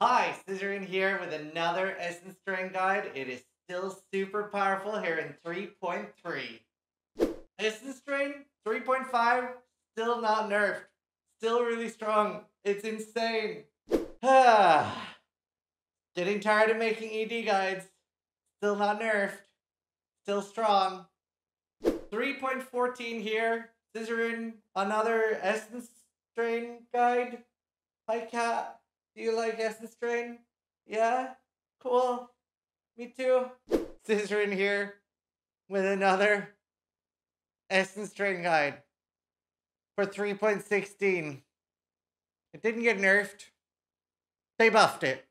Hi, Zizaran here with another Essence Drain guide. It is still super powerful here in 3.3. Essence Drain 3.5, still not nerfed. Still really strong. It's insane. Getting tired of making ED guides. Still not nerfed. Still strong. 3.14 here. Zizaran, another Essence Drain guide. Hi, Cat. Do you like Essence Drain? Yeah? Cool. Me too. Zizaran here with another Essence Drain guide for 3.16. It didn't get nerfed. They buffed it.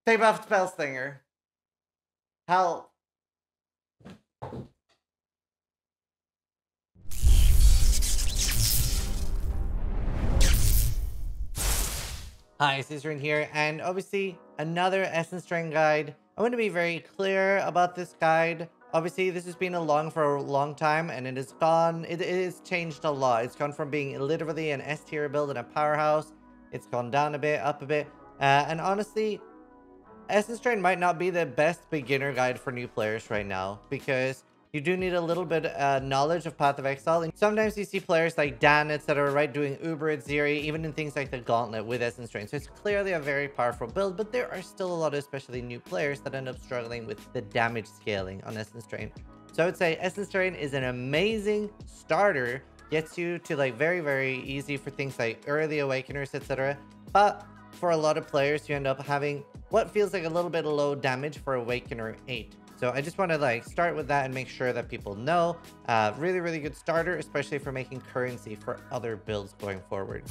They buffed Spellslinger. Help. Hi, Zizaran here, and obviously another Essence Drain guide. I want to be very clear about this guide. Obviously, this has been along for a long time, and it has changed a lot. It's gone from being literally an S tier build and a powerhouse. It's gone down a bit, up a bit, and honestly, Essence Drain might not be the best beginner guide for new players right now, because you do need a little bit knowledge of Path of Exile. And sometimes you see players like Dan, etc., right, doing Uber at Zeri, even in things like the Gauntlet with Essence Drain. So it's clearly a very powerful build, but there are still a lot of especially new players that end up struggling with the damage scaling on Essence Drain. So I would say Essence Drain is an amazing starter, gets you to like very easy for things like early Awakeners, etc. But for a lot of players, you end up having what feels like a little bit of low damage for Awakener 8. So I just want to like start with that and make sure that people know. Really good starter, especially for making currency for other builds going forward.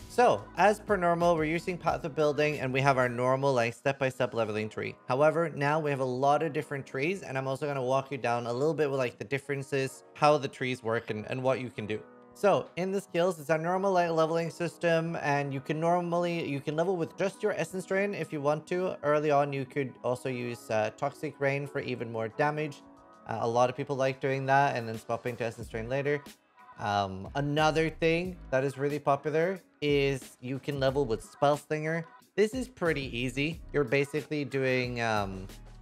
So as per normal, we're using Path of Building and we have our normal like step-by-step leveling tree. However, now we have a lot of different trees, and I'm also going to walk you down a little bit with like the differences, how the trees work and what you can do. So in the skills, it's a normal like leveling system, and you can level with just your Essence Drain if you want to. Early on, you could also use Toxic Rain for even more damage. A lot of people like doing that and then swapping to Essence Drain later. Another thing that is really popular is you can level with Spellslinger. This is pretty easy. You're basically doing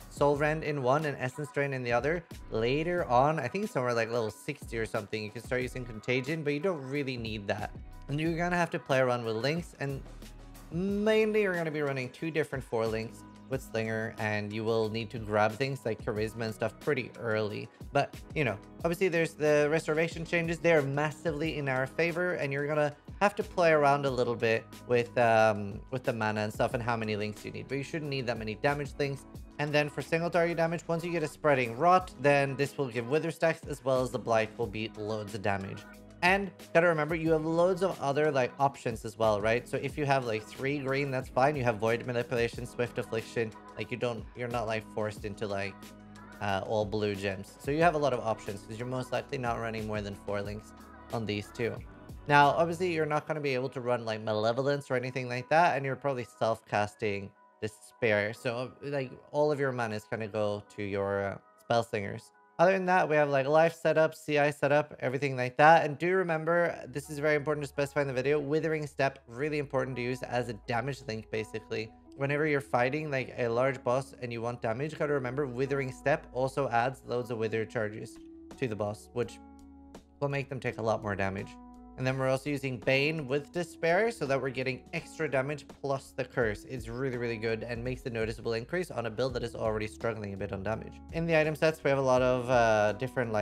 Soul Rend in one and Essence Drain in the other. Later on, I think somewhere like level 60 or something, you can start using Contagion, but you don't really need that. And you're gonna have to play around with links, and mainly you're gonna be running 2 different 4 links with Slinger, and you will need to grab things like Charisma and stuff pretty early. But, you know, obviously there's the restoration changes. They're massively in our favor, and you're gonna have to play around a little bit with the mana and stuff and how many links you need. But you shouldn't need that many damage links. And then for single target damage, once you get a Spreading Rot, then this will give Wither stacks, as well as the Blight will beat loads of damage. And gotta remember, you have loads of other like options as well, right? So if you have like 3 green, that's fine. You have Void Manipulation, Swift Affliction. Like you're not like forced into like all blue gems. So you have a lot of options because you're most likely not running more than 4 links on these 2. Now, obviously, you're not going to be able to run like Malevolence or anything like that, and you're probably self-casting Despair. So like all of your mana is going to go to your Spellslingers. Other than that, we have like life setup, CI setup, everything like that. And do remember, this is very important to specify in the video, Withering Step, really important to use as a damage link, basically. Whenever you're fighting like a large boss and you want damage, gotta remember, Withering Step also adds loads of Wither charges to the boss, which will make them take a lot more damage. And then we're also using Bane with Despair so that we're getting extra damage plus the curse. It's really good and makes a noticeable increase on a build that is already struggling a bit on damage. In the item sets, we have a lot of different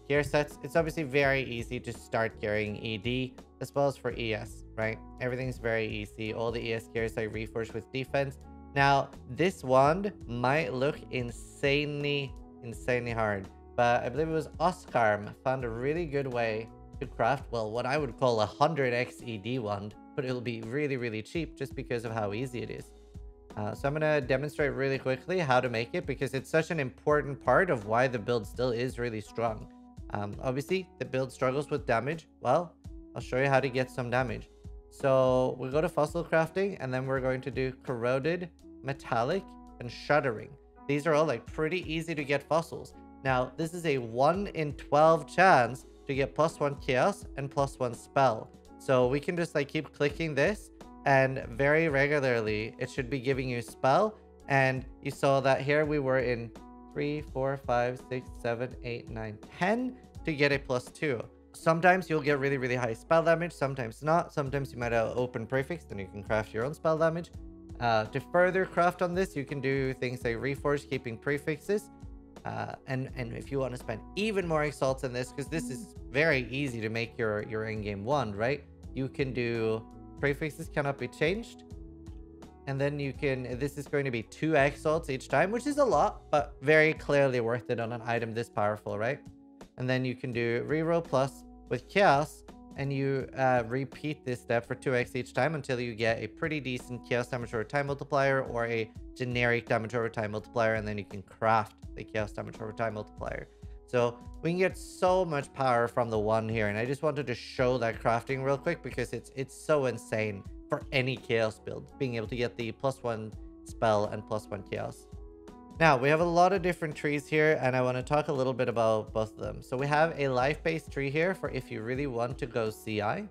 gear sets. It's obviously very easy to start carrying ED as well as for ES, right? Everything's very easy. All the ES gears are reforged with defense. Now, this wand might look insanely hard, but I believe it was Oscar found a really good way to craft, well, what I would call a 100x ED wand, but it'll be really cheap just because of how easy it is. So I'm gonna demonstrate really quickly how to make it, because it's such an important part of why the build still is really strong. Obviously, the build struggles with damage. Well, I'll show you how to get some damage. So we'll go to fossil crafting, and then we're going to do corroded, metallic, and shuddering. These are all like pretty easy to get fossils. Now, this is a 1 in 12 chance to get +1 chaos and +1 spell. So we can just like keep clicking this and very regularly it should be giving you spell. And you saw that here we were in 3, 4, 5, 6, 7, 8, 9, 10 to get a +2. Sometimes you'll get really, really high spell damage, sometimes not. Sometimes you might have open prefix, then you can craft your own spell damage. To further craft on this, you can do things like Reforge, keeping prefixes. And if you want to spend even more exalts in this, because this is very easy to make your endgame wand, right? You can do prefixes cannot be changed. And then you can, this is going to be 2 exalts each time, which is a lot, but very clearly worth it on an item this powerful, right? And then you can do reroll plus with chaos, and you repeat this step for 2x each time until you get a pretty decent chaos damage over time multiplier or a generic damage over time multiplier, and then you can craft the chaos damage over time multiplier. So we can get so much power from the one here, and I just wanted to show that crafting real quick because it's so insane for any chaos build, being able to get the +1 spell and +1 chaos. Now, we have a lot of different trees here, and I want to talk a little bit about both of them. So we have a life-based tree here for if you really want to go CI.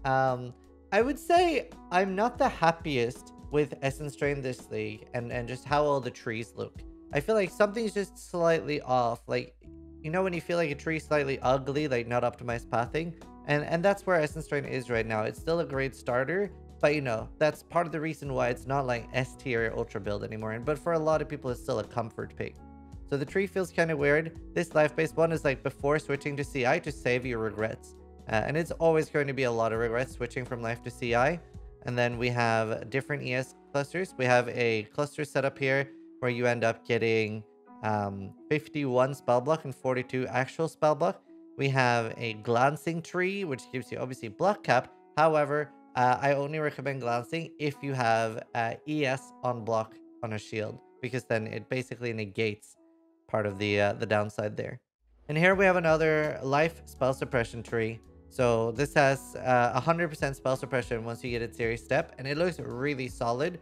I would say I'm not the happiest with Essence Drain this league and just how all the trees look. I feel like something's just slightly off. Like, you know when you feel like a tree slightly ugly, like not optimized pathing? And that's where Essence Drain is right now. It's still a great starter, but you know, that's part of the reason why it's not like S tier ultra build anymore. But for a lot of people, it's still a comfort pick. So the tree feels kind of weird. This life-based one is like before switching to CI to save your regrets. And it's always going to be a lot of regrets switching from life to CI. And then we have different ES clusters. We have a cluster set up here where you end up getting 51 spell block and 42 actual spell block. We have a glancing tree, which gives you obviously block cap. However, I only recommend glancing if you have ES on block on a shield, because then it basically negates part of the downside there. And here we have another life spell suppression tree. So this has 100% spell suppression once you get its series step, and it looks really solid.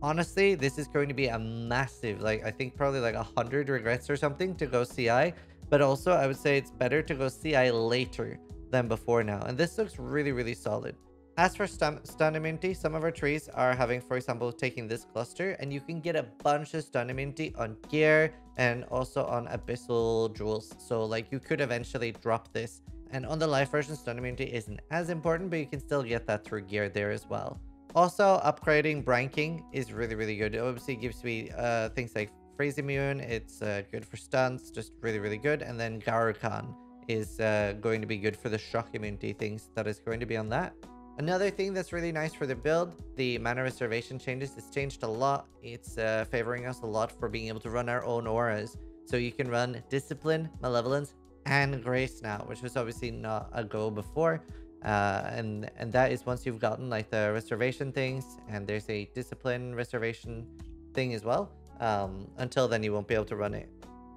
Honestly, this is going to be a massive, like, I think probably like 100 regrets or something to go CI. But also, I would say it's better to go CI later than before now. And this looks really, really solid. As for stun immunity, some of our trees are having, for example, taking this cluster, and you can get a bunch of stun immunity on gear and also on abyssal jewels. So like you could eventually drop this. And on the life version, stun immunity isn't as important, but you can still get that through gear there as well. Also, upgrading Branking is really, really good. It obviously gives me things like freeze immune. It's good for stuns, just really, really good. And then Garukan is going to be good for the shock immunity things that is going to be on that. Another thing that's really nice for the build, the mana reservation changes. It's changed a lot. It's favoring us a lot for being able to run our own auras. So you can run Discipline, Malevolence, and Grace now, which was obviously not a go before. And that is once you've gotten like the reservation things, and there's a Discipline reservation thing as well. Until then, you won't be able to run it.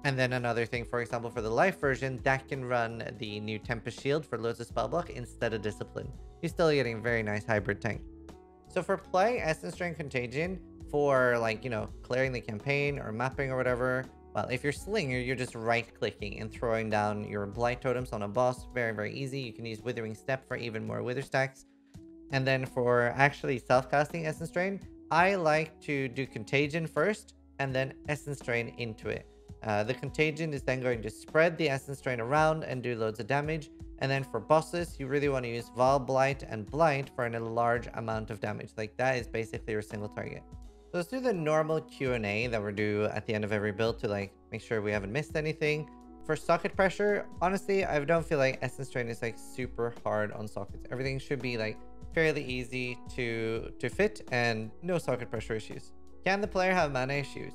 And then another thing, for example, for the life version, that can run the new Tempest Shield for loads of spell block instead of Discipline. You're still getting very nice hybrid tank. So for playing Essence Drain Contagion, for like, you know, clearing the campaign or mapping or whatever, well, if you're Slinger, you're just right-clicking and throwing down your Blight Totems on a boss. Very, very easy. You can use Withering Step for even more Wither stacks. And then for actually self-casting Essence Drain, I like to do Contagion first and then Essence Drain into it. The Contagion is then going to spread the Essence Drain around and do loads of damage. And then for bosses, you really want to use Val Blight and Blight for a large amount of damage. Like that is basically your single target. So let's do the normal Q&A that we do at the end of every build to like make sure we haven't missed anything. For socket pressure, honestly, I don't feel like Essence Drain is like super hard on sockets. Everything should be like fairly easy to fit and no socket pressure issues. Can the player have mana issues?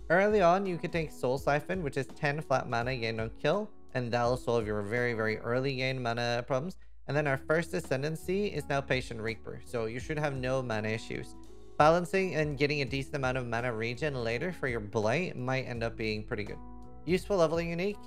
Early on, you can take Soul Siphon, which is 10 flat mana gained on kill, and that'll solve your very, very early gain mana problems. And then our first ascendancy is now Patient Reaper, so you should have no mana issues. Balancing and getting a decent amount of mana regen later for your Blight might end up being pretty good. Useful leveling unique.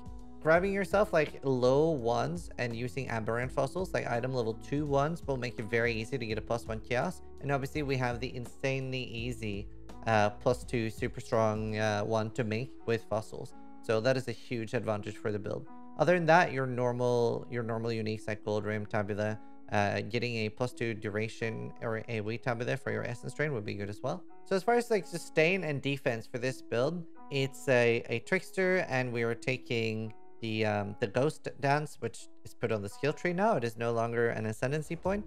Grabbing yourself like low ones and using aberrant fossils like item level 2 ones will make it very easy to get a +1 chaos. And obviously we have the insanely easy +2 super strong one to make with fossils. So that is a huge advantage for the build. Other than that, your normal uniques like Gold Rim, Tabula, getting a +2 duration or a wait time there for your Essence Drain would be good as well. So as far as like sustain and defense for this build, it's a Trickster, and we are taking the Ghost Dance, which is put on the skill tree now. It is no longer an ascendancy point,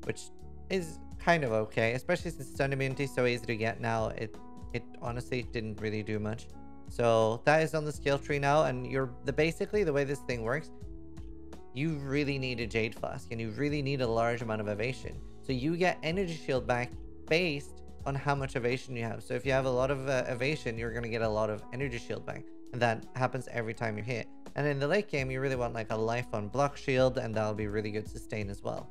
which is kind of okay, especially since stun immunity is so easy to get now. It honestly didn't really do much. So that is on the skill tree now, and basically the way this thing works, you really need a Jade Flask, and you really need a large amount of evasion. So you get energy shield back based on how much evasion you have. So if you have a lot of evasion, you're going to get a lot of energy shield back, and that happens every time you hit. And in the late game, you really want like a life on block shield, and that'll be really good sustain as well.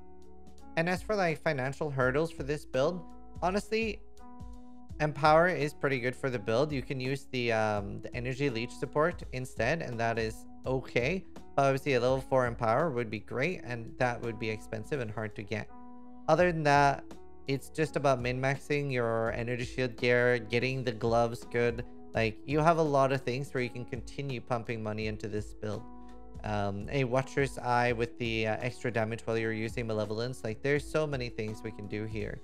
And as for like financial hurdles for this build, honestly, Empower is pretty good for the build. You can use the energy leech support instead, and that is okay. Obviously, a level 4 Empower would be great, and that would be expensive and hard to get. Other than that, it's just about min-maxing your energy shield gear, getting the gloves good. Like, you have a lot of things where you can continue pumping money into this build. A Watcher's Eye with the extra damage while you're using Malevolence. Like, there's so many things we can do here.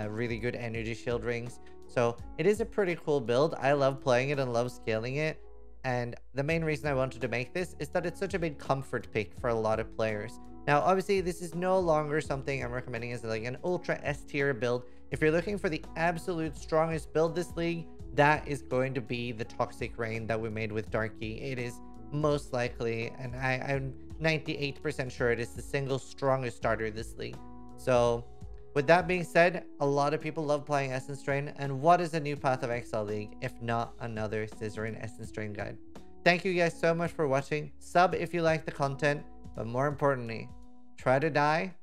Really good energy shield rings. So it is a pretty cool build. I love playing it and love scaling it. And the main reason I wanted to make this is that it's such a big comfort pick for a lot of players. Now, obviously, this is no longer something I'm recommending as like an ultra S tier build. If you're looking for the absolute strongest build this league, that is going to be the Toxic Rain that we made with Darky. It is most likely, and I'm 98% sure it is the single strongest starter this league. So with that being said, a lot of people love playing Essence Drain, and what is a new Path of Exile League if not another Zizaran Essence Drain guide? Thank you guys so much for watching. Sub if you like the content, but more importantly, try to die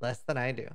less than I do.